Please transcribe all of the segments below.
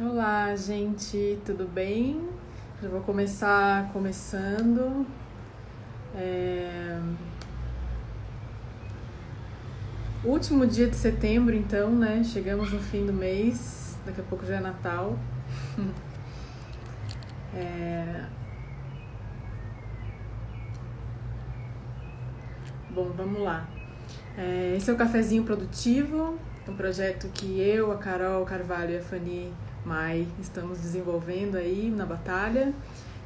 Olá, gente, tudo bem? Já vou começar começando. É... Último dia de setembro, então, né? Chegamos no fim do mês, daqui a pouco já é Natal. Bom, vamos lá. Esse é o Cafezinho Produtivo, um projeto que eu, a Carol Carvalho e a Fanny Mai estamos desenvolvendo aí na batalha.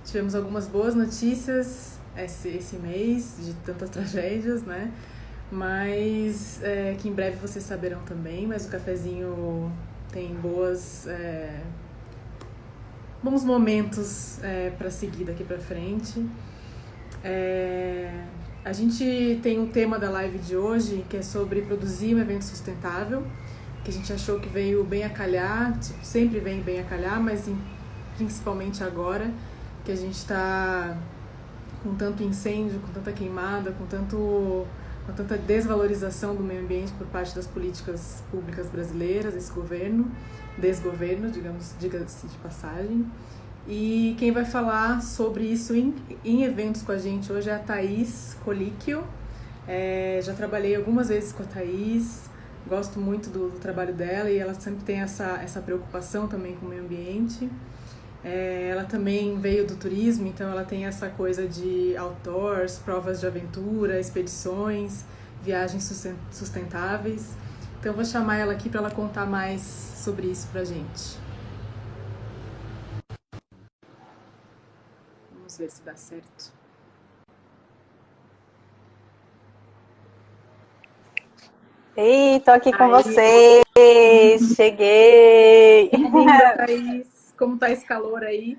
Tivemos algumas boas notícias esse mês, de tantas tragédias, né? Mas que em breve vocês saberão também, mas o cafezinho tem bons momentos para seguir daqui para frente. A gente tem o tema da live de hoje, que é sobre produzir um evento sustentável, que a gente achou que veio bem a calhar, tipo, sempre vem bem a calhar, mas principalmente agora, que a gente está com tanto incêndio, com tanta queimada, com tanta desvalorização do meio ambiente por parte das políticas públicas brasileiras, esse governo, desgoverno, digamos, diga-se de passagem. E quem vai falar sobre isso em eventos com a gente hoje é a Thaís Colíquio. Já trabalhei algumas vezes com a Thaís, gosto muito do trabalho dela e ela sempre tem essa preocupação também com o meio ambiente. Ela também veio do turismo, então ela tem essa coisa de outdoors, provas de aventura, expedições, viagens sustentáveis. Então eu vou chamar ela aqui para ela contar mais sobre isso pra gente. Vamos ver se dá certo. Ei, tô aqui com Aí, vocês! Cheguei! bem-vinda, Thaís. Como tá esse calor aí?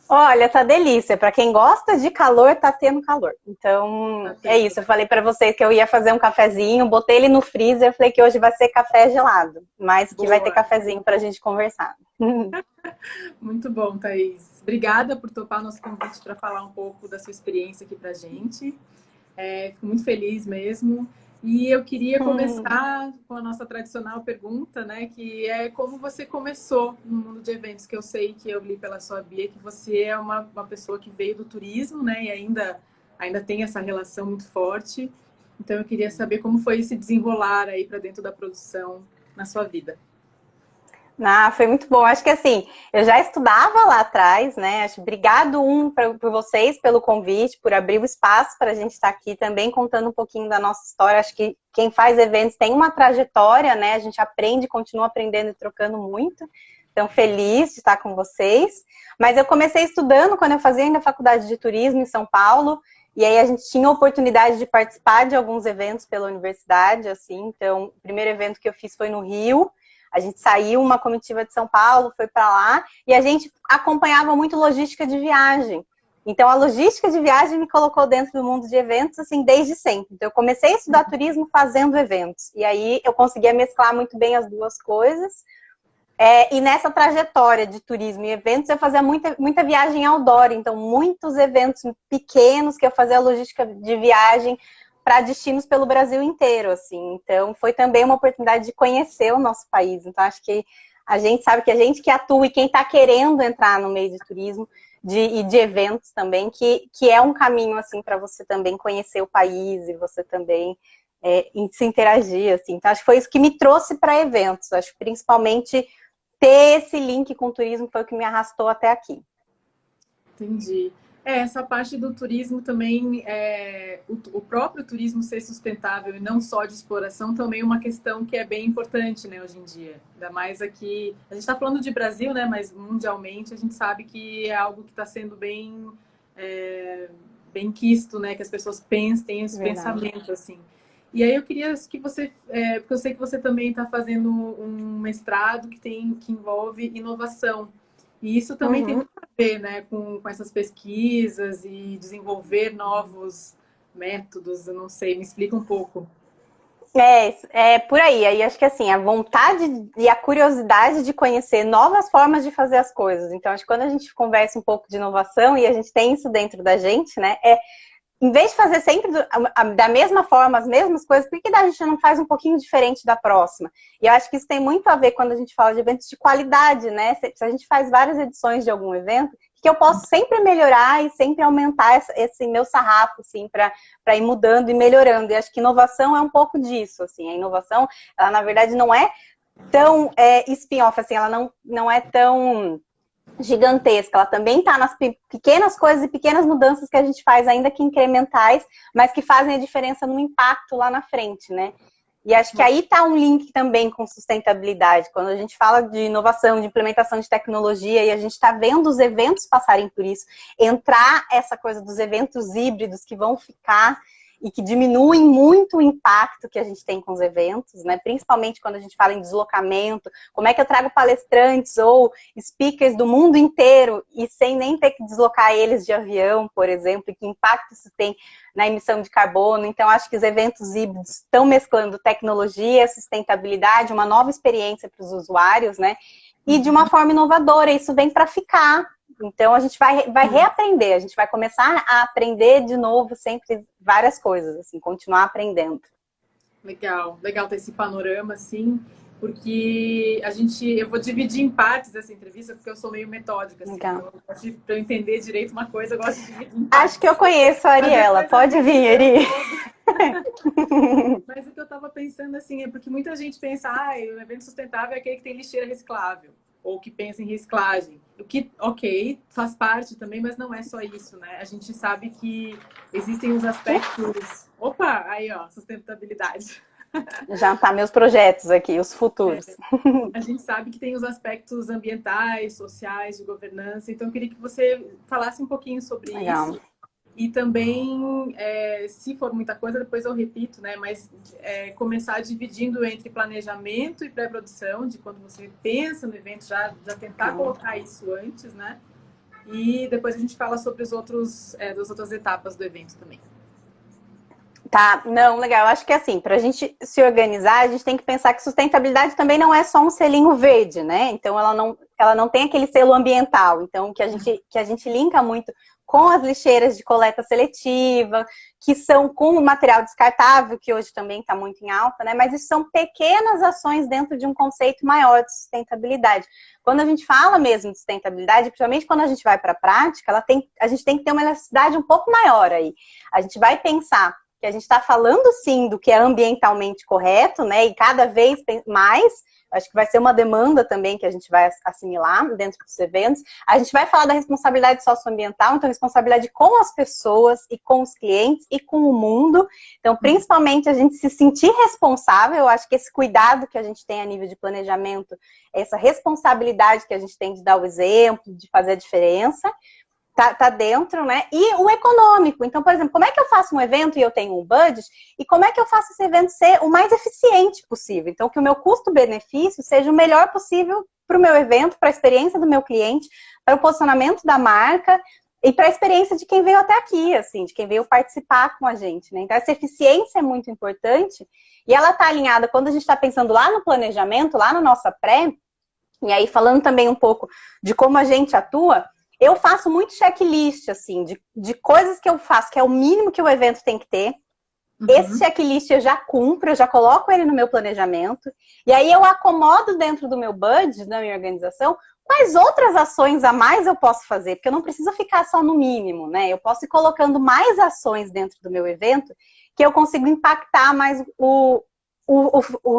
Olha, tá delícia. Para quem gosta de calor, tá tendo calor. Tá Então, é tendo, isso. Eu né? falei para vocês que eu ia fazer um cafezinho, botei ele no freezer, falei que hoje vai ser café gelado, mas que vai ter Boa. cafezinho pra gente conversar. Muito bom, Thaís. Obrigada por topar nosso convite para falar um pouco da sua experiência aqui pra gente. Fico muito feliz mesmo. E eu queria começar com a nossa tradicional pergunta, né? Que é como você começou no mundo de eventos, que eu sei que eu li pela sua bio que você é uma pessoa que veio do turismo, né? E ainda tem essa relação muito forte. Então eu queria saber como foi esse desenrolar aí para dentro da produção na sua vida. Ah, foi muito bom. Acho que assim, eu já estudava lá atrás, né? Acho obrigado por vocês pelo convite, por abrir o espaço para a gente estar aqui também contando um pouquinho da nossa história. Acho que quem faz eventos tem uma trajetória, né? A gente aprende, continua aprendendo e trocando muito. Então, feliz de estar com vocês. Mas eu comecei estudando quando eu fazia ainda faculdade de turismo em São Paulo. E aí a gente tinha a oportunidade de participar de alguns eventos pela universidade, assim. Então, o primeiro evento que eu fiz foi no Rio. A gente saiu uma comitiva de São Paulo, foi para lá, e a gente acompanhava muito logística de viagem. Então, a logística de viagem me colocou dentro do mundo de eventos, assim, desde sempre. Então, eu comecei a estudar turismo fazendo eventos. E aí, eu conseguia mesclar muito bem as duas coisas. E nessa trajetória de turismo e eventos, eu fazia muita viagem outdoor. Então, muitos eventos pequenos que eu fazia a logística de viagem para destinos pelo Brasil inteiro, assim. Então, foi também uma oportunidade de conhecer o nosso país. Então, acho que a gente sabe que a gente que atua e quem está querendo entrar no meio de turismo e de eventos também, que é um caminho, assim, para você também conhecer o país e você também se interagir, assim. Então, acho que foi isso que me trouxe para eventos. Acho que principalmente ter esse link com o turismo foi o que me arrastou até aqui. Entendi. Essa parte do turismo também, o próprio turismo ser sustentável e não só de exploração, também é uma questão que é bem importante, né, hoje em dia. Ainda mais aqui, a gente está falando de Brasil, né, mas mundialmente a gente sabe que é algo que está sendo bem quisto, né, que as pessoas pensem, têm esse Verdade. pensamento, assim. E aí eu queria que você, porque eu sei que você também está fazendo um mestrado que envolve inovação. E isso também tem Uhum. muito a ver, né, com essas pesquisas e desenvolver novos métodos. Eu não sei, me explica um pouco. É por aí. Aí acho que assim, a vontade e a curiosidade de conhecer novas formas de fazer as coisas. Então, acho que quando a gente conversa um pouco de inovação e a gente tem isso dentro da gente, né? em vez de fazer sempre da mesma forma, as mesmas coisas, por que a gente não faz um pouquinho diferente da próxima? E eu acho que isso tem muito a ver quando a gente fala de eventos de qualidade, né? Se a gente faz várias edições de algum evento, que eu posso sempre melhorar e sempre aumentar esse meu sarrafo, assim, para ir mudando e melhorando. E acho que inovação é um pouco disso, assim. A inovação, ela, na verdade, não é tão spin-off, assim, ela não é tão gigantesca, ela também está nas pequenas coisas e pequenas mudanças que a gente faz, ainda que incrementais, mas que fazem a diferença no impacto lá na frente, né? E acho que aí está um link também com sustentabilidade. Quando a gente fala de inovação, de implementação de tecnologia, e a gente está vendo os eventos passarem por isso, entrar essa coisa dos eventos híbridos que vão ficar e que diminuem muito o impacto que a gente tem com os eventos, né? Principalmente quando a gente fala em deslocamento, como é que eu trago palestrantes ou speakers do mundo inteiro e sem nem ter que deslocar eles de avião, por exemplo, e que impacto isso tem na emissão de carbono. Então, acho que os eventos híbridos estão mesclando tecnologia, sustentabilidade, uma nova experiência para os usuários, né? E de uma forma inovadora, isso vem para ficar. Então, a gente vai reaprender, a gente vai começar a aprender de novo sempre várias coisas, assim, continuar aprendendo. Legal, legal ter esse panorama, assim, porque eu vou dividir em partes essa entrevista, porque eu sou meio metódica, assim, então, para eu entender direito uma coisa, eu gosto de dividir em partes. Acho que eu conheço a Ariela, pode vir, Eri. Mas o que eu estava pensando, assim, é porque muita gente pensa, o evento sustentável é aquele que tem lixeira reciclável, ou que pensa em reciclagem. O que, ok, faz parte também, mas não é só isso, né? A gente sabe que existem os aspectos... Opa, aí, ó, sustentabilidade. Já tá meus projetos aqui, os futuros. A gente sabe que tem os aspectos ambientais, sociais, de governança, então eu queria que você falasse um pouquinho sobre isso. E também, se for muita coisa, depois eu repito, né? Mas começar dividindo entre planejamento e pré-produção, de quando você pensa no evento, já tentar colocar isso antes, né? E depois a gente fala sobre as outras etapas do evento também. Tá, não, legal. Eu acho que assim, para a gente se organizar, a gente tem que pensar que sustentabilidade também não é só um selinho verde, né? Então, ela não tem aquele selo ambiental. Então, que a gente linka muito com as lixeiras de coleta seletiva, que são com o material descartável, que hoje também está muito em alta, né? Mas isso são pequenas ações dentro de um conceito maior de sustentabilidade. Quando a gente fala mesmo de sustentabilidade, principalmente quando a gente vai para a prática, a gente tem que ter uma elasticidade um pouco maior aí. A gente vai pensar que a gente está falando, sim, do que é ambientalmente correto, né? E cada vez mais, acho que vai ser uma demanda também que a gente vai assimilar dentro dos eventos. A gente vai falar da responsabilidade socioambiental, então responsabilidade com as pessoas e com os clientes e com o mundo. Então, principalmente, a gente se sentir responsável. Eu acho que esse cuidado que a gente tem a nível de planejamento, essa responsabilidade que a gente tem de dar o exemplo, de fazer a diferença, tá dentro, né? E o econômico. Então, por exemplo, como é que eu faço um evento e eu tenho um budget? E como é que eu faço esse evento ser o mais eficiente possível? Então, que o meu custo-benefício seja o melhor possível para o meu evento, para a experiência do meu cliente, para o posicionamento da marca e para a experiência de quem veio até aqui, assim, de quem veio participar com a gente, né? Então, essa eficiência é muito importante e ela está alinhada quando a gente está pensando lá no planejamento, lá na nossa pré, e aí falando também um pouco de como a gente atua. Eu faço muito checklist, assim, de coisas que eu faço, que é o mínimo que o evento tem que ter. Esse checklist eu já cumpro, eu já coloco ele no meu planejamento. E aí eu acomodo dentro do meu budget, da minha organização, quais outras ações a mais eu posso fazer. Porque eu não preciso ficar só no mínimo, né? Eu posso ir colocando mais ações dentro do meu evento que eu consigo impactar mais o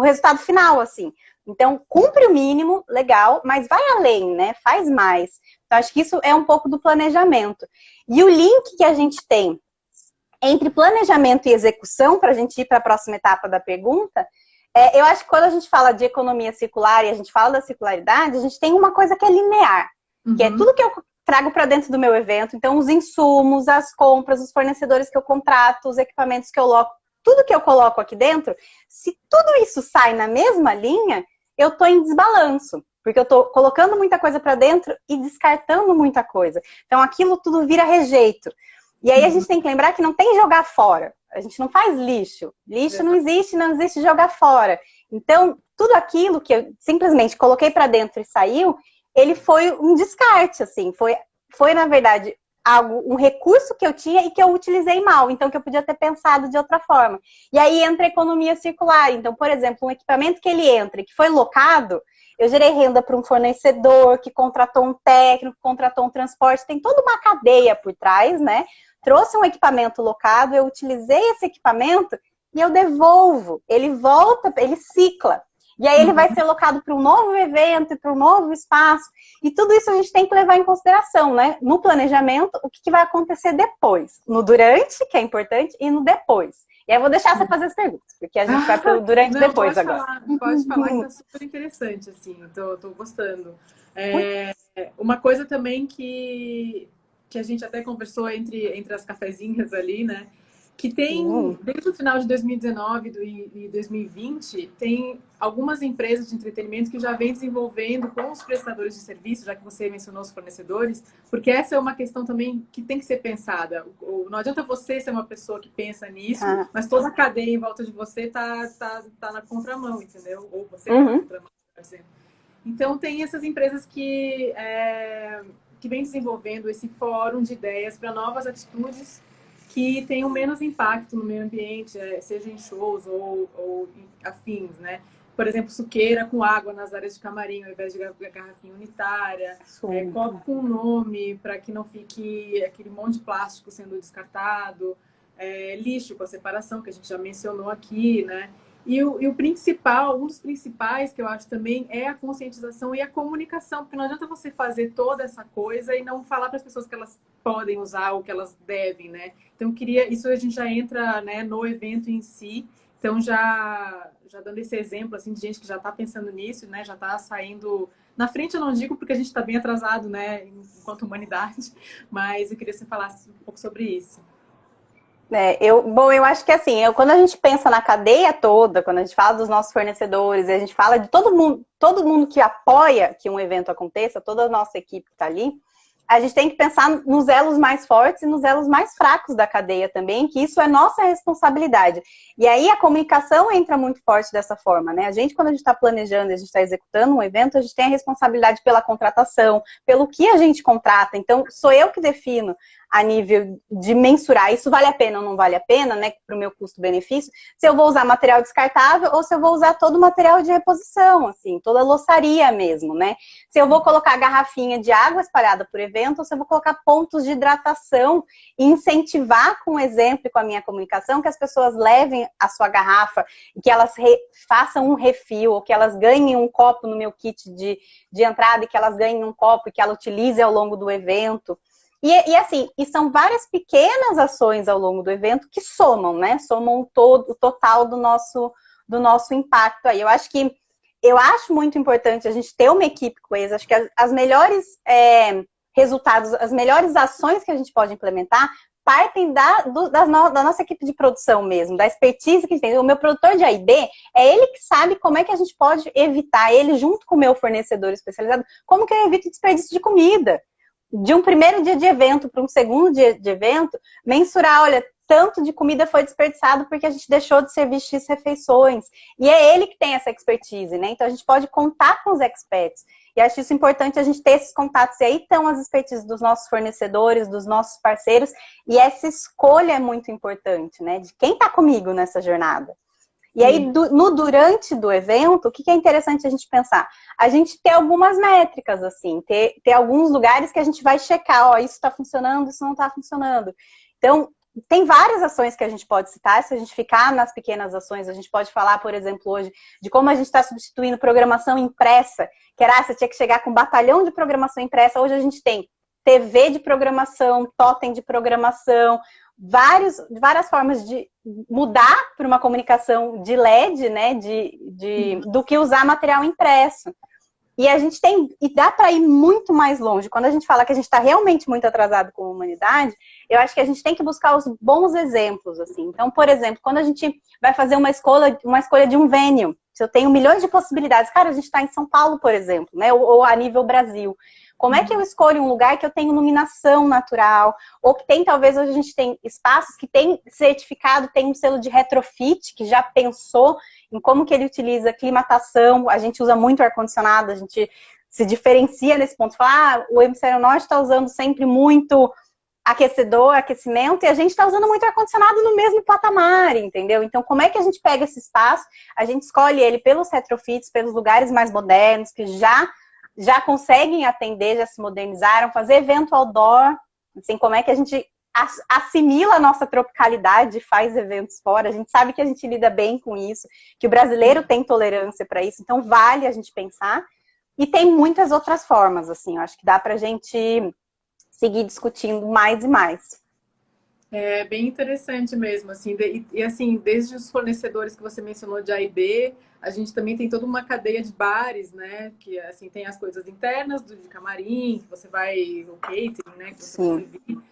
resultado final, assim. Então, cumpre o mínimo, legal, mas vai além, né? Faz mais. Então, acho que isso é um pouco do planejamento. E o link que a gente tem entre planejamento e execução, para a gente ir para a próxima etapa da pergunta, eu acho que quando a gente fala de economia circular e a gente fala da circularidade, a gente tem uma coisa que é linear, que é tudo que eu trago para dentro do meu evento. Então, os insumos, as compras, os fornecedores que eu contrato, os equipamentos que eu coloco, tudo que eu coloco aqui dentro, se tudo isso sai na mesma linha, eu estou em desbalanço, porque eu estou colocando muita coisa para dentro e descartando muita coisa. Então, aquilo tudo vira rejeito. E aí a gente tem que lembrar que não tem jogar fora. A gente não faz lixo. Lixo não existe jogar fora. Então, tudo aquilo que eu simplesmente coloquei para dentro e saiu, ele foi um descarte, assim. Foi na verdade, algo, um recurso que eu tinha e que eu utilizei mal, então que eu podia ter pensado de outra forma. E aí entra a economia circular. Então, por exemplo, um equipamento que ele entra, que foi locado, eu gerei renda para um fornecedor que contratou um técnico, contratou um transporte, tem toda uma cadeia por trás, né? Trouxe um equipamento locado, eu utilizei esse equipamento e eu devolvo. Ele volta, ele cicla. E aí ele vai ser locado para um novo evento, para um novo espaço. E tudo isso a gente tem que levar em consideração, né? No planejamento, o que vai acontecer depois. No durante, que é importante, e no depois. E aí eu vou deixar você fazer as perguntas, porque a gente vai para o durante e depois agora. Pode falar que tá super interessante, assim. Tô gostando. Uma coisa também que a gente até conversou entre as cafezinhas ali, né? Que tem, desde o final de 2019 e 2020, tem algumas empresas de entretenimento que já vêm desenvolvendo com os prestadores de serviço, já que você mencionou os fornecedores, porque essa é uma questão também que tem que ser pensada. Não adianta você ser uma pessoa que pensa nisso, mas toda a cadeia em volta de você tá na contramão, entendeu? Ou você tá na contramão, por exemplo. Então, tem essas empresas que vêm desenvolvendo esse fórum de ideias para novas atitudes que tenham menos impacto no meio ambiente, seja em shows ou afins, né? Por exemplo, suqueira com água nas áreas de camarim, ao invés de garrafinha unitária, copo com nome, para que não fique aquele monte de plástico sendo descartado, lixo com a separação, que a gente já mencionou aqui, né? E o principal, um dos principais que eu acho também é a conscientização e a comunicação, porque não adianta você fazer toda essa coisa e não falar para as pessoas que elas podem usar ou que elas devem, né? Então, isso a gente já entra, né, no evento em si. Então, já dando esse exemplo, assim, de gente que já está pensando nisso, né? Já está saindo... Na frente eu não digo porque a gente está bem atrasado, né? Enquanto humanidade. Mas eu queria que você falasse um pouco sobre isso. Eu acho que assim, quando a gente pensa na cadeia toda, quando a gente fala dos nossos fornecedores, a gente fala de todo mundo que apoia que um evento aconteça, toda a nossa equipe que está ali, a gente tem que pensar nos elos mais fortes e nos elos mais fracos da cadeia também, que isso é nossa responsabilidade. E aí a comunicação entra muito forte dessa forma, né? A gente, quando a gente está planejando, a gente está executando um evento, a gente tem a responsabilidade pela contratação, pelo que a gente contrata. Então, sou eu que defino a nível de mensurar, isso vale a pena ou não vale a pena, né, para o meu custo-benefício, se eu vou usar material descartável ou se eu vou usar todo o material de reposição, assim, toda a louçaria mesmo, né? Se eu vou colocar garrafinha de água espalhada por evento ou se eu vou colocar pontos de hidratação e incentivar com o exemplo e com a minha comunicação que as pessoas levem a sua garrafa e que elas façam um refil ou que elas ganhem um copo no meu kit de entrada e que elas ganhem um copo e que ela utilize ao longo do evento. E são várias pequenas ações ao longo do evento que somam, né? Somam o total do nosso impacto aí. Eu acho muito importante a gente ter uma equipe coesa. Acho que as melhores resultados, as melhores ações que a gente pode implementar partem da nossa equipe de produção mesmo, da expertise que a gente tem. O meu produtor de A&B é ele que sabe como é que a gente pode evitar, ele junto com o meu fornecedor especializado, como que eu evito desperdício de comida. De um primeiro dia de evento para um segundo dia de evento, mensurar, olha, tanto de comida foi desperdiçado porque a gente deixou de servir X refeições. E é ele que tem essa expertise, né? Então a gente pode contar com os experts. E acho isso importante a gente ter esses contatos. E aí estão as expertises dos nossos fornecedores, dos nossos parceiros. E essa escolha é muito importante, né? De quem está comigo nessa jornada. E aí, durante do evento, o que é interessante a gente pensar? A gente ter algumas métricas, assim, ter alguns lugares que a gente vai checar, ó, isso está funcionando, isso não está funcionando. Então, tem várias ações que a gente pode citar, se a gente ficar nas pequenas ações, a gente pode falar, por exemplo, hoje, de como a gente está substituindo programação impressa, que era, você tinha que chegar com um batalhão de programação impressa, hoje a gente tem TV de programação, totem de programação, várias formas de mudar para uma comunicação de LED, né, do que usar material impresso. E a gente e dá para ir muito mais longe. Quando a gente fala que a gente está realmente muito atrasado como humanidade, eu acho que a gente tem que buscar os bons exemplos, assim. Então, por exemplo, quando a gente vai fazer uma escolha de um venue, se eu tenho milhões de possibilidades, cara, a gente está em São Paulo, por exemplo, né, ou a nível Brasil. Como é que eu escolho um lugar que eu tenho iluminação natural? Ou que talvez hoje a gente tem espaços que tem certificado, tem um selo de retrofit, que já pensou em como que ele utiliza climatação. A gente usa muito ar-condicionado, a gente se diferencia nesse ponto. Fala, o Hemisfério Norte está usando sempre muito aquecedor, aquecimento, e a gente está usando muito ar-condicionado no mesmo patamar, entendeu? Então, como é que a gente pega esse espaço? A gente escolhe ele pelos retrofits, pelos lugares mais modernos, que já conseguem atender, já se modernizaram, fazer evento outdoor, assim, como é que a gente assimila a nossa tropicalidade, faz eventos fora, a gente sabe que a gente lida bem com isso, que o brasileiro tem tolerância para isso, então vale a gente pensar, e tem muitas outras formas, assim, eu acho que dá pra gente seguir discutindo mais e mais. É bem interessante mesmo, assim, e assim, desde os fornecedores que você mencionou de A e B, a gente também tem toda uma cadeia de bares, né, que assim, tem as coisas internas de camarim, que você vai, o catering, né, que você vai servir,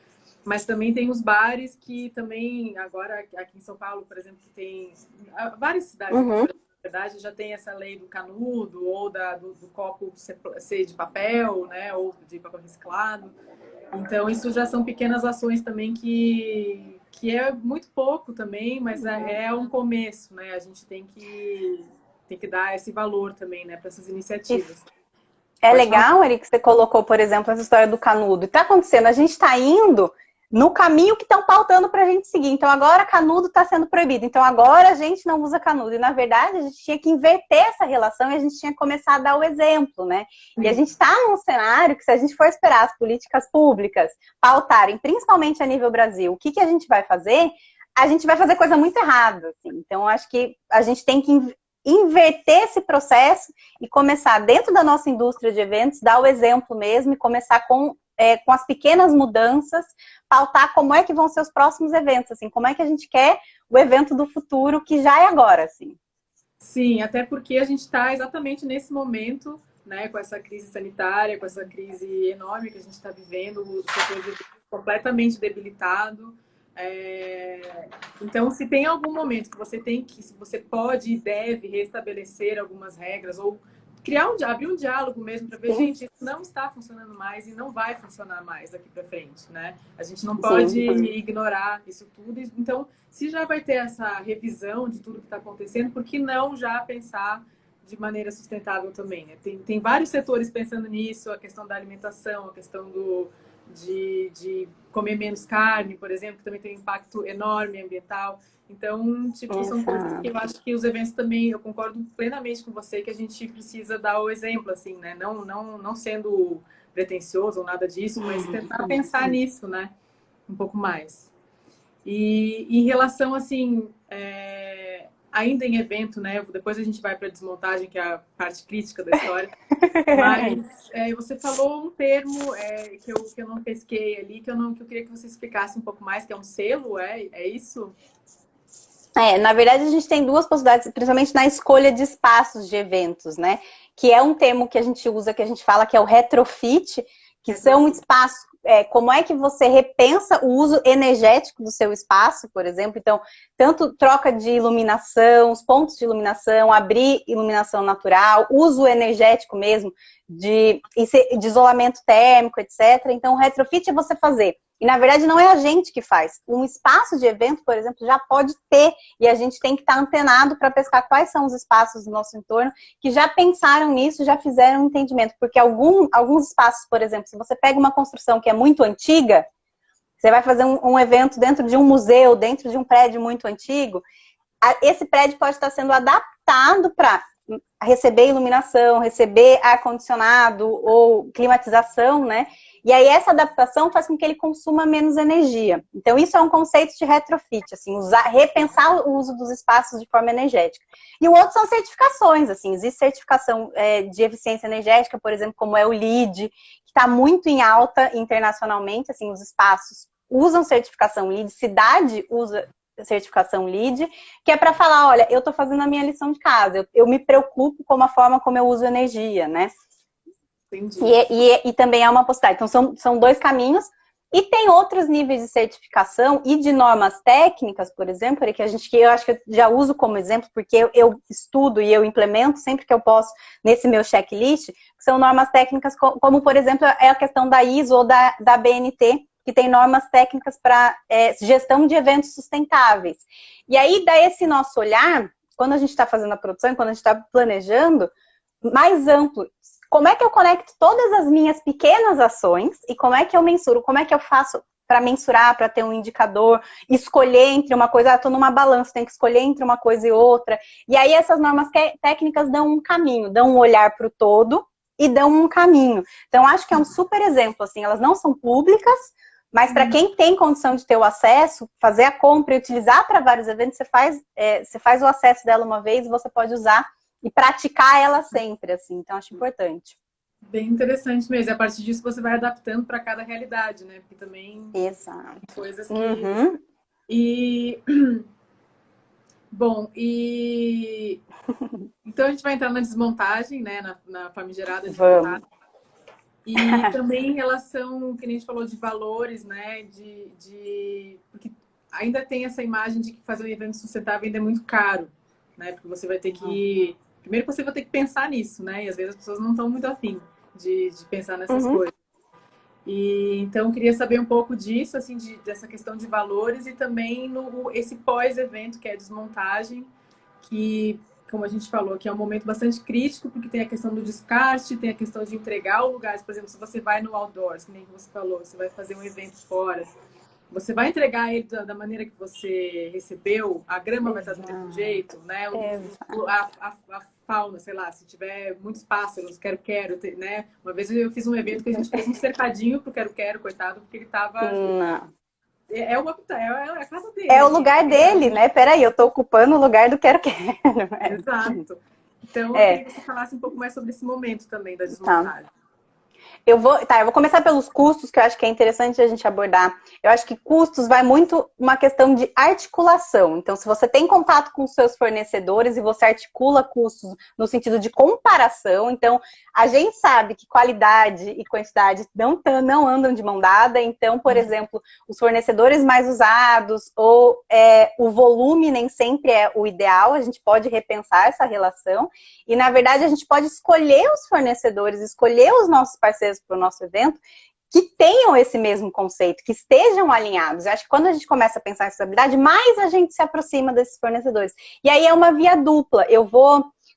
mas também tem os bares que também, agora aqui em São Paulo, por exemplo, que tem várias cidades, na verdade, já tem essa lei do canudo, ou do copo ser de papel, né, ou de papel reciclado. Então, isso já são pequenas ações também que é muito pouco também, mas é um começo, né? A gente tem que dar esse valor também, né, para essas iniciativas. É legal, Eric, que você colocou, por exemplo, essa história do canudo. E tá acontecendo, a gente está indo no caminho que estão pautando para a gente seguir. Então, agora canudo está sendo proibido. Então, agora a gente não usa canudo. E, na verdade, a gente tinha que inverter essa relação e a gente tinha que começar a dar o exemplo, né? E a gente está num cenário que, se a gente for esperar as políticas públicas pautarem, principalmente a nível Brasil, o que a gente vai fazer? A gente vai fazer coisa muito errada, assim. Então, acho que a gente tem que inverter esse processo e começar, dentro da nossa indústria de eventos, dar o exemplo mesmo e começar com as pequenas mudanças, pautar como é que vão ser os próximos eventos, assim, como é que a gente quer o evento do futuro, que já é agora, assim. Sim, até porque a gente está exatamente nesse momento, né, com essa crise sanitária, com essa crise enorme que a gente está vivendo, o setor completamente debilitado. Então, se tem algum momento que você pode e deve restabelecer algumas regras ou abrir um diálogo mesmo para ver, gente, isso não está funcionando mais e não vai funcionar mais daqui para frente, né? A gente não pode ignorar isso tudo. Então, se já vai ter essa revisão de tudo que está acontecendo, por que não já pensar de maneira sustentável também, né? Tem vários setores pensando nisso, a questão da alimentação, a questão de comer menos carne, por exemplo, que também tem um impacto enorme ambiental. Então, tipo, são coisas que eu acho que os eventos também, eu concordo plenamente com você, que a gente precisa dar o exemplo, assim, né? Não sendo pretensioso ou nada disso, mas tentar pensar nisso, né? Um pouco mais. E em relação, assim, ainda em evento, né? Depois a gente vai para a desmontagem, que é a parte crítica da história. Mas você falou um termo que eu não pesquei ali, que eu queria que você explicasse um pouco mais, que é um selo, é isso? Na verdade, a gente tem duas possibilidades, principalmente na escolha de espaços de eventos, né? Que é um termo que a gente usa, que a gente fala que é o retrofit, que são espaços, como é que você repensa o uso energético do seu espaço, por exemplo. Então, tanto troca de iluminação, os pontos de iluminação, abrir iluminação natural, uso energético mesmo, de isolamento térmico, etc. Então, o retrofit é você fazer. E, na verdade, não é a gente que faz. Um espaço de evento, por exemplo, já pode ter, e a gente tem que estar antenado para pescar quais são os espaços do nosso entorno que já pensaram nisso, já fizeram um entendimento. Porque alguns espaços, por exemplo, se você pega uma construção que é muito antiga, você vai fazer um evento dentro de um museu, dentro de um prédio muito antigo, esse prédio pode estar sendo adaptado para receber iluminação, receber ar-condicionado ou climatização, né? E aí essa adaptação faz com que ele consuma menos energia. Então isso é um conceito de retrofit, assim, repensar o uso dos espaços de forma energética. E o outro são certificações, assim, existe certificação de eficiência energética, por exemplo, como é o LEED, que está muito em alta internacionalmente, assim, os espaços usam certificação LEED, cidade usa certificação LEED, que é para falar, olha, eu estou fazendo a minha lição de casa, eu me preocupo com a forma como eu uso energia, né? E também é uma possibilidade. Então, são dois caminhos. E tem outros níveis de certificação e de normas técnicas, por exemplo, que eu acho que eu já uso como exemplo, porque eu estudo e eu implemento sempre que eu posso nesse meu checklist, que são normas técnicas como, por exemplo, a questão da ISO ou da BNT, que tem normas técnicas para gestão de eventos sustentáveis. E aí, dá esse nosso olhar, quando a gente está fazendo a produção, quando a gente está planejando, mais amplo. Como é que eu conecto todas as minhas pequenas ações e como é que eu mensuro, como é que eu faço para mensurar, para ter um indicador, escolher entre uma coisa, estou numa balança, tenho que escolher entre uma coisa e outra. E aí essas normas técnicas dão um caminho, dão um olhar para o todo e dão um caminho. Então, acho que é um super exemplo, assim, elas não são públicas, mas para quem tem condição de ter o acesso, fazer a compra e utilizar para vários eventos, você faz o acesso dela uma vez, você pode usar e praticar ela sempre, assim. Então, acho importante. Bem interessante mesmo. E a partir disso você vai adaptando para cada realidade, né? Porque também Exato. Coisas que... E... Bom, e... Então a gente vai entrar na desmontagem, né? Na famigerada desmontagem. E também em relação, que a gente falou de valores, né? Porque ainda tem essa imagem de que fazer um evento sustentável ainda é muito caro, né? Porque você vai ter que... Primeiro você vai ter que pensar nisso, né? E às vezes as pessoas não estão muito afim de pensar nessas coisas. E então eu queria saber um pouco disso, assim, dessa questão de valores e também esse pós-evento, que é a desmontagem, que, como a gente falou, que é um momento bastante crítico, porque tem a questão do descarte, tem a questão de entregar o lugar. Por exemplo, se você vai no outdoors, que nem você falou, você vai fazer um evento fora, você vai entregar ele da maneira que você recebeu, a grama vai estar do mesmo jeito, né? A fauna, sei lá, se tiver muitos pássaros, quero, né? Uma vez eu fiz um evento que a gente fez um cercadinho pro quero, coitado, porque ele tava... É a casa dele. É o lugar dele, né? Peraí, eu tô ocupando o lugar do quero. Exato. Então, eu queria que você falasse um pouco mais sobre esse momento também da desmontagem. Eu vou começar pelos custos, que eu acho que é interessante a gente abordar. Eu acho que custos vai muito uma questão de articulação. Então, se você tem contato com os seus fornecedores e você articula custos no sentido de comparação, então, a gente sabe que qualidade e quantidade não andam de mão dada. Então, por exemplo, os fornecedores mais usados ou o volume nem sempre é o ideal, a gente pode repensar essa relação. E, na verdade, a gente pode escolher os fornecedores, escolher os nossos parceiros para o nosso evento, que tenham esse mesmo conceito, que estejam alinhados. Eu acho que quando a gente começa a pensar em sustentabilidade, mais a gente se aproxima desses fornecedores. E aí é uma via dupla.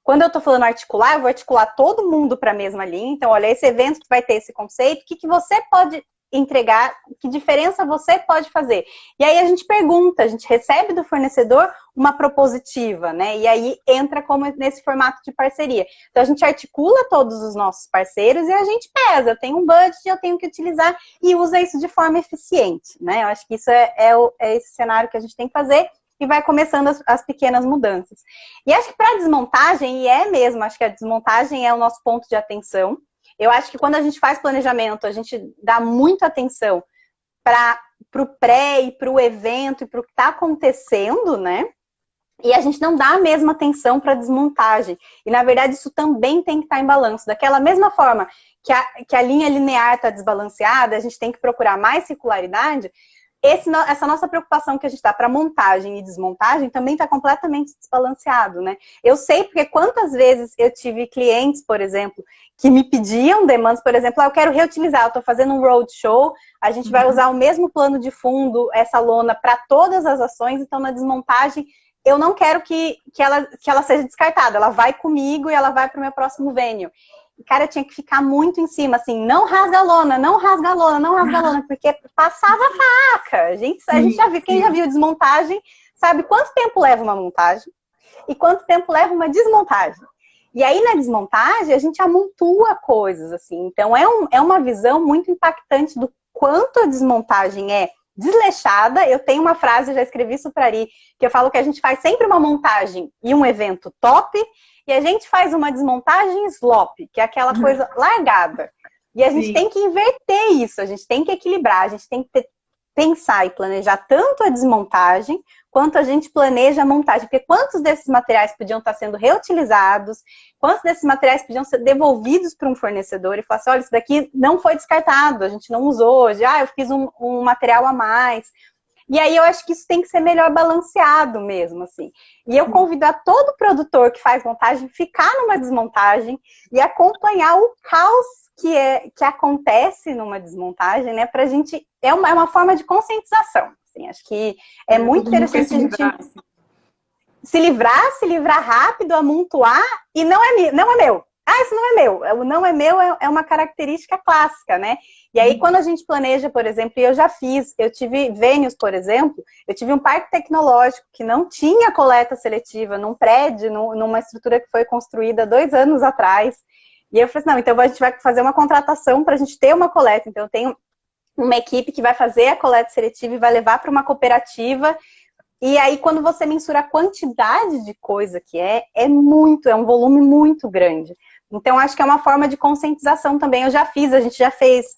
Quando eu estou falando articular, eu vou articular todo mundo para a mesma linha. Então, olha, esse evento que vai ter esse conceito, o que você pode entregar, que diferença você pode fazer? E aí a gente pergunta, a gente recebe do fornecedor uma propositiva, né? E aí entra como nesse formato de parceria. Então a gente articula todos os nossos parceiros e a gente pesa, eu tenho um budget, eu tenho que utilizar e usa isso de forma eficiente, né? Eu acho que isso é esse cenário que a gente tem que fazer e vai começando as pequenas mudanças. E acho que para desmontagem, e é mesmo, acho que a desmontagem é o nosso ponto de atenção. Eu acho que quando a gente faz planejamento, a gente dá muita atenção para o pré e para o evento e para o que está acontecendo, né? E a gente não dá a mesma atenção para a desmontagem. E, na verdade, isso também tem que estar em balanço. Daquela mesma forma que a linha linear está desbalanceada, a gente tem que procurar mais circularidade. Essa nossa preocupação que a gente dá para montagem e desmontagem também está completamente desbalanceado, né? Eu sei porque quantas vezes eu tive clientes, por exemplo, que me pediam demandas, por exemplo, eu quero reutilizar, eu estou fazendo um roadshow, a gente vai usar o mesmo plano de fundo, essa lona, para todas as ações, então na desmontagem eu não quero que ela seja descartada, ela vai comigo e ela vai para o meu próximo venue. E, cara, eu tinha que ficar muito em cima, assim, não rasga a lona, não rasga a lona, não rasga a lona, porque passava faca. A gente já viu, quem já viu desmontagem, sabe quanto tempo leva uma montagem e quanto tempo leva uma desmontagem. E aí, na desmontagem, a gente amontoa coisas, assim. Então, é uma visão muito impactante do quanto a desmontagem é desleixada. Eu tenho uma frase, eu já escrevi isso para Ari, que eu falo que a gente faz sempre uma montagem e um evento top, e a gente faz uma desmontagem slop, que é aquela coisa largada. E a gente tem que inverter isso, a gente tem que equilibrar, a gente tem que pensar e planejar tanto a desmontagem, quanto a gente planeja a montagem. Porque quantos desses materiais podiam estar sendo reutilizados, quantos desses materiais podiam ser devolvidos para um fornecedor e falar assim, olha, isso daqui não foi descartado, a gente não usou hoje, eu fiz um material a mais. E aí eu acho que isso tem que ser melhor balanceado mesmo, assim. E eu convido a todo produtor que faz montagem ficar numa desmontagem e acompanhar o caos que acontece numa desmontagem, né? Pra gente... É uma forma de conscientização, assim. Acho que é muito interessante a gente se livrar rápido, amontoar, e não é meu. Ah, isso não é meu. O não é meu é uma característica clássica, né? E aí, quando a gente planeja, por exemplo, e eu tive Vénius, por exemplo, eu tive um parque tecnológico que não tinha coleta seletiva num prédio, numa estrutura que foi construída 2 anos atrás. E eu falei assim, não, então a gente vai fazer uma contratação para a gente ter uma coleta. Então, eu tenho uma equipe que vai fazer a coleta seletiva e vai levar para uma cooperativa. E aí, quando você mensura a quantidade de coisa que é um volume muito grande. Então, acho que é uma forma de conscientização também. A gente já fez,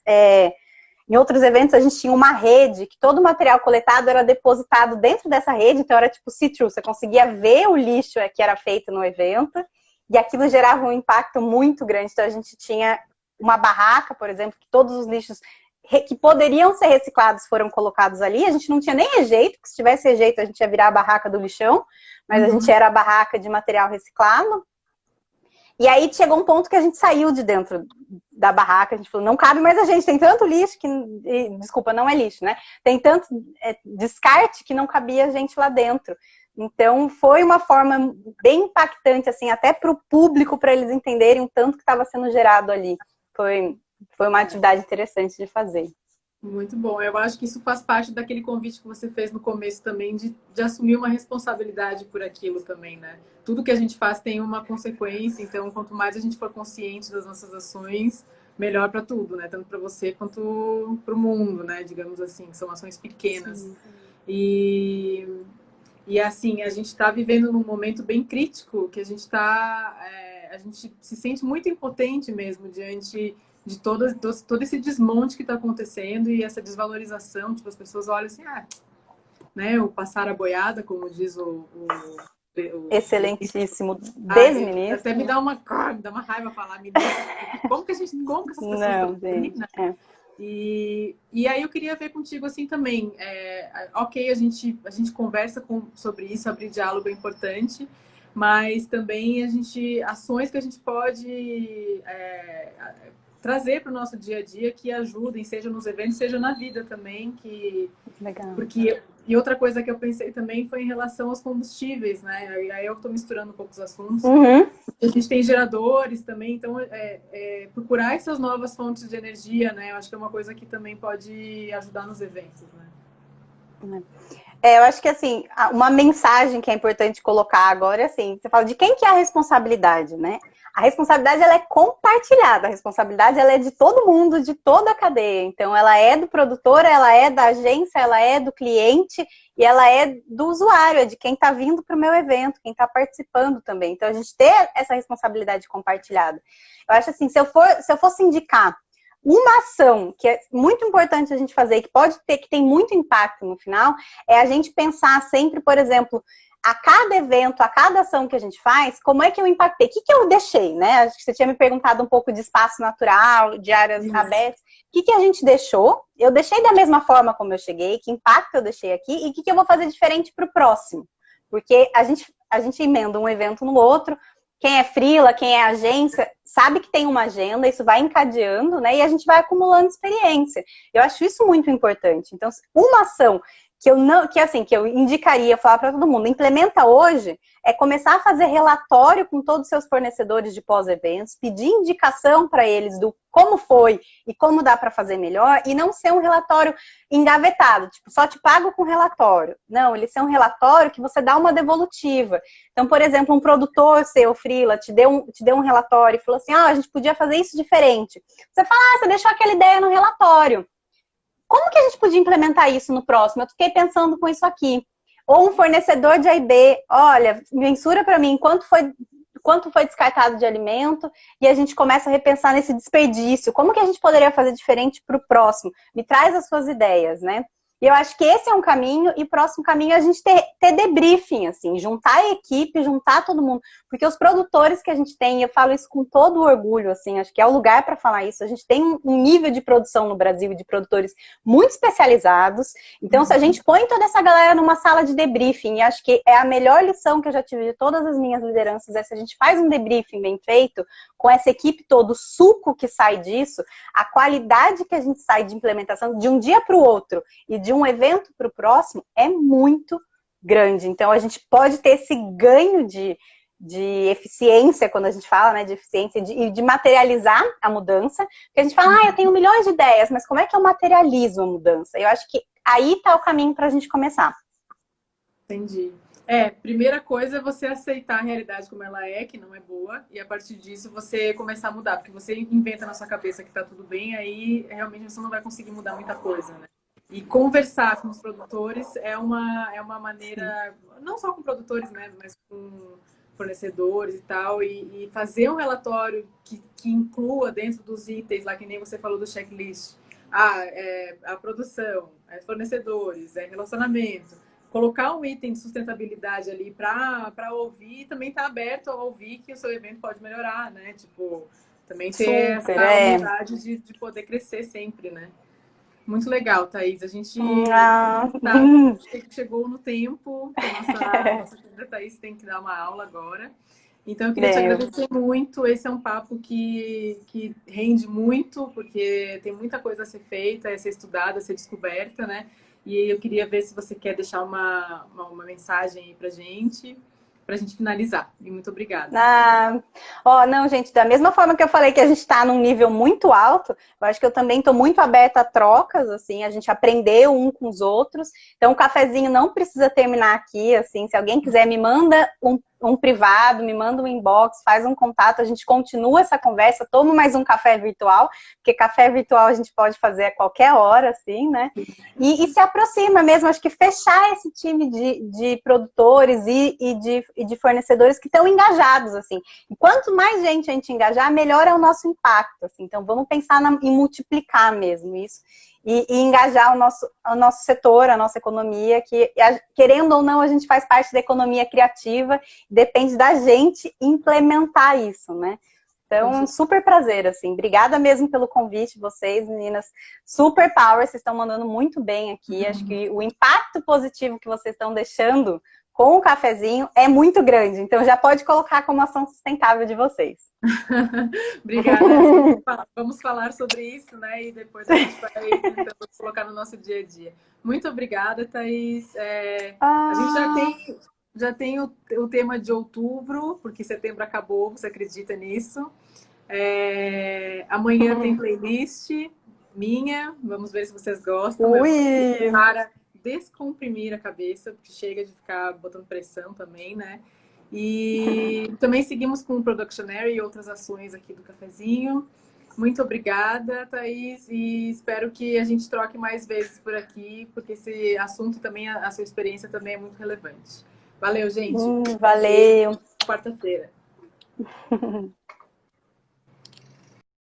em outros eventos, a gente tinha uma rede, que todo o material coletado era depositado dentro dessa rede, então era tipo see-through, você conseguia ver o lixo que era feito no evento, e aquilo gerava um impacto muito grande. Então, a gente tinha uma barraca, por exemplo, que todos os lixos que poderiam ser reciclados foram colocados ali. A gente não tinha nem rejeito, porque se tivesse rejeito a gente ia virar a barraca do lixão, mas a gente era a barraca de material reciclado. E aí chegou um ponto que a gente saiu de dentro da barraca, a gente falou, não cabe mais a gente, tem tanto lixo que... Desculpa, não é lixo, né? Tem tanto descarte que não cabia a gente lá dentro. Então, foi uma forma bem impactante, assim, até para o público, para eles entenderem o tanto que estava sendo gerado ali. Foi uma atividade interessante de fazer. Muito bom. Eu acho que isso faz parte daquele convite que você fez no começo também, de assumir uma responsabilidade por aquilo também, né? Tudo que a gente faz tem uma consequência, então quanto mais a gente for consciente das nossas ações, melhor para tudo, né? Tanto para você quanto para o mundo, né? Digamos assim, são ações pequenas. Sim. E assim, a gente está vivendo num momento bem crítico, que a gente se sente muito impotente mesmo diante de todo esse desmonte que está acontecendo e essa desvalorização, tipo, as pessoas olham assim, né, o passar a boiada, como diz o excelentíssimo desministro. Até me dá uma raiva falar ministro, como que essas pessoas não, gente, né? E aí eu queria ver contigo assim também, ok, a gente conversa sobre isso, abrir diálogo é importante, mas também ações que a gente pode trazer para o nosso dia a dia que ajudem, seja nos eventos, seja na vida também, Legal. E outra coisa que eu pensei também foi em relação aos combustíveis, né? Aí eu estou misturando um pouco os assuntos. Uhum. A gente tem geradores também, então procurar essas novas fontes de energia, né? Eu acho que é uma coisa que também pode ajudar nos eventos, né? Eu acho que, assim, uma mensagem que é importante colocar agora é assim, você fala de quem que é a responsabilidade, né? A responsabilidade, ela é compartilhada, a responsabilidade, ela é de todo mundo, de toda a cadeia. Então, ela é do produtor, ela é da agência, ela é do cliente e ela é do usuário, é de quem está vindo para o meu evento, quem está participando também. Então, a gente ter essa responsabilidade compartilhada. Eu acho assim, se eu fosse indicar uma ação que é muito importante a gente fazer, que tem muito impacto no final, é a gente pensar sempre, por exemplo, a cada evento, a cada ação que a gente faz, como é que eu impactei? O que eu deixei, né? Acho que você tinha me perguntado um pouco de espaço natural, de áreas abertas. O que a gente deixou? Eu deixei da mesma forma como eu cheguei, que impacto eu deixei aqui e o que eu vou fazer diferente para o próximo? Porque a gente emenda um evento no outro. Quem é freela, quem é agência, sabe que tem uma agenda, isso vai encadeando, né? E a gente vai acumulando experiência. Eu acho isso muito importante. Então, uma ação que eu indicaria falar para todo mundo, implementa hoje, é começar a fazer relatório com todos os seus fornecedores de pós-eventos, pedir indicação para eles do como foi e como dá para fazer melhor, e não ser um relatório engavetado, tipo, só te pago com relatório. Não, ele ser um relatório que você dá uma devolutiva. Então, por exemplo, um produtor seu, freela, te deu um relatório e falou assim, a gente podia fazer isso diferente. Você fala, você deixou aquela ideia no relatório. Como que a gente podia implementar isso no próximo? Eu fiquei pensando com isso aqui. Ou um fornecedor de A&B, olha, mensura para mim quanto foi descartado de alimento e a gente começa a repensar nesse desperdício. Como que a gente poderia fazer diferente para o próximo? Me traz as suas ideias, né? E eu acho que esse é um caminho, e o próximo caminho é a gente ter debriefing, assim, juntar a equipe, juntar todo mundo. Porque os produtores que a gente tem, e eu falo isso com todo orgulho, assim, acho que é o lugar para falar isso, a gente tem um nível de produção no Brasil de produtores muito especializados. Então, se a gente põe toda essa galera numa sala de debriefing, e acho que é a melhor lição que eu já tive de todas as minhas lideranças, é se a gente faz um debriefing bem feito, com essa equipe toda, o suco que sai disso, a qualidade que a gente sai de implementação de um dia para o outro, e de um evento para o próximo é muito grande. Então, a gente pode ter esse ganho de de eficiência, quando a gente fala, né, de eficiência e de materializar a mudança, porque a gente fala, eu tenho milhões de ideias, mas como é que eu materializo a mudança? Eu acho que aí está o caminho para a gente começar. Entendi. Primeira coisa é você aceitar a realidade como ela é, que não é boa, e a partir disso você começar a mudar, porque você inventa na sua cabeça que tá tudo bem, aí realmente você não vai conseguir mudar muita coisa, né? E conversar com os produtores é uma maneira, não só com produtores, né, mas com fornecedores e tal, e fazer um relatório que inclua dentro dos itens, lá que nem você falou do checklist, a produção, fornecedores, relacionamento, colocar um item de sustentabilidade ali para ouvir e também estar aberto a ouvir que o seu evento pode melhorar, né? Tipo, também ter Super, essa humildade de poder crescer sempre, né? Muito legal, Thaís. A gente Ah, chegou no tempo, que a nossa querida Thaís tem que dar uma aula agora. Então, eu queria te Deus. agradecer muito. Esse é um papo que rende muito, porque tem muita coisa a ser feita, a ser estudada, a ser descoberta, né? E eu queria ver se você quer deixar uma mensagem aí pra gente finalizar. E muito obrigada. Não, gente, da mesma forma que eu falei que a gente está num nível muito alto, eu acho que eu também estou muito aberta a trocas, assim, a gente aprender um com os outros. Então, o cafezinho não precisa terminar aqui, assim, se alguém quiser, me manda um privado, me manda um inbox, faz um contato, a gente continua essa conversa, toma mais um café virtual, porque café virtual a gente pode fazer a qualquer hora, assim, né? E se aproxima mesmo, acho que fechar esse time de produtores e de fornecedores que estão engajados, assim. E quanto mais gente a gente engajar, melhor é o nosso impacto, assim. Então, vamos pensar em multiplicar mesmo isso. E engajar o nosso setor, a nossa economia, que, querendo ou não, a gente faz parte da economia criativa, depende da gente implementar isso, né? Então, um super prazer, assim. Obrigada mesmo pelo convite, vocês, meninas. Super power, vocês estão mandando muito bem aqui. Acho que o impacto positivo que vocês estão deixando com o cafezinho é muito grande. Então, já pode colocar como ação sustentável de vocês. Obrigada. Vamos falar sobre isso, né? E depois a gente vai tentando colocar no nosso dia a dia. Muito obrigada, Thaís. A gente já tem o tema de outubro, porque setembro acabou, você acredita nisso? Amanhã tem playlist minha, vamos ver se vocês gostam. Ui! Para descomprimir a cabeça, porque chega de ficar botando pressão também, né? E também seguimos com o Productionary e outras ações aqui do cafezinho. Muito obrigada, Thaís, e espero que a gente troque mais vezes por aqui, porque esse assunto também, a sua experiência também é muito relevante. Valeu, gente. Valeu! Quarta-feira.